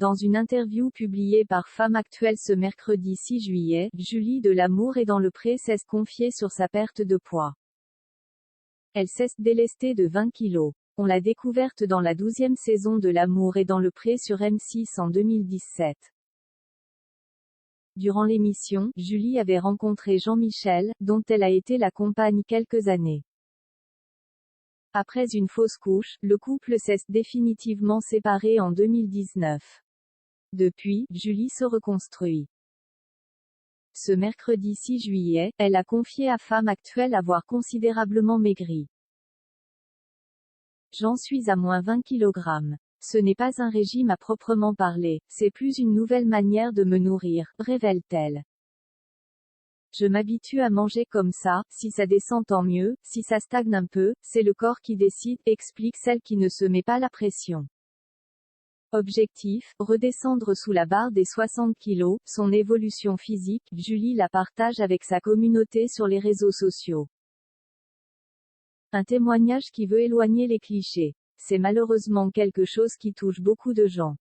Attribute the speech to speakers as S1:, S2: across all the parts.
S1: Dans une interview publiée par Femme Actuelle ce mercredi 6 juillet, Julie de Lamour est dans le pré s'est confiée sur sa perte de poids. Elle s'est délestée de 20 kilos. On l'a découverte dans la 12e saison de L'amour est dans le pré sur M6 en 2017. Durant l'émission, Julie avait rencontré Jean-Michel, dont elle a été la compagne quelques années. Après une fausse couche, le couple s'est définitivement séparé en 2019. Depuis, Julie se reconstruit. Ce mercredi 6 juillet, elle a confié à Femme Actuelle avoir considérablement maigri. J'en suis à moins 20 kg. Ce n'est pas un régime à proprement parler, c'est plus une nouvelle manière de me nourrir, révèle-t-elle. Je m'habitue à manger comme ça, si ça descend tant mieux, si ça stagne un peu, c'est le corps qui décide, explique celle qui ne se met pas la pression. Objectif, redescendre sous la barre des 60 kilos, son évolution physique, Julie la partage avec sa communauté sur les réseaux sociaux. Un témoignage qui veut éloigner les clichés. C'est malheureusement quelque chose qui touche beaucoup de gens.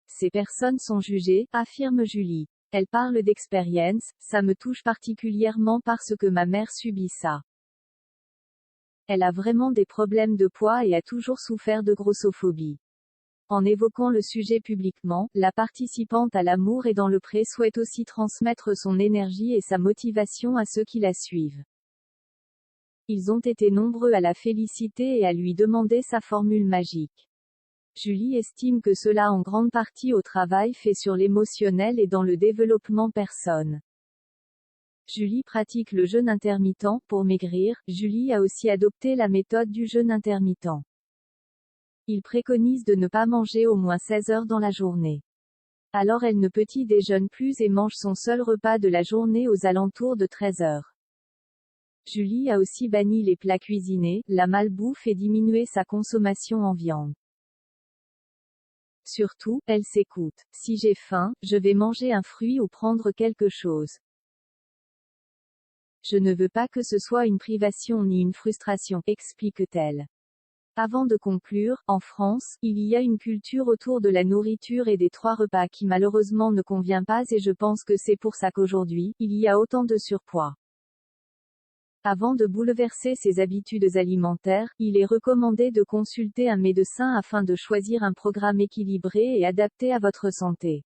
S1: Ces personnes sont jugées, affirme Julie. Elle parle d'expérience, ça me touche particulièrement parce que ma mère subit ça. Elle a vraiment des problèmes de poids et a toujours souffert de grossophobie. En évoquant le sujet publiquement, la participante à L'amour est dans le pré souhaite aussi transmettre son énergie et sa motivation à ceux qui la suivent. Ils ont été nombreux à la féliciter et à lui demander sa formule magique. Julie estime que cela en grande partie au travail fait sur l'émotionnel et dans le développement personnel. Julie pratique le jeûne intermittent. Pour maigrir, Julie a aussi adopté la méthode du jeûne intermittent. Il préconise de ne pas manger au moins 16 heures dans la journée. Alors elle ne petit déjeune plus et mange son seul repas de la journée aux alentours de 13 heures. Julie a aussi banni les plats cuisinés, la malbouffe et diminué sa consommation en viande. Surtout, elle s'écoute. Si j'ai faim, je vais manger un fruit ou prendre quelque chose. Je ne veux pas que ce soit une privation ni une frustration, explique-t-elle. Avant de conclure, en France, il y a une culture autour de la nourriture et des 3 repas qui malheureusement ne convient pas et je pense que c'est pour ça qu'aujourd'hui, il y a autant de surpoids. Avant de bouleverser ses habitudes alimentaires, il est recommandé de consulter un médecin afin de choisir un programme équilibré et adapté à votre santé.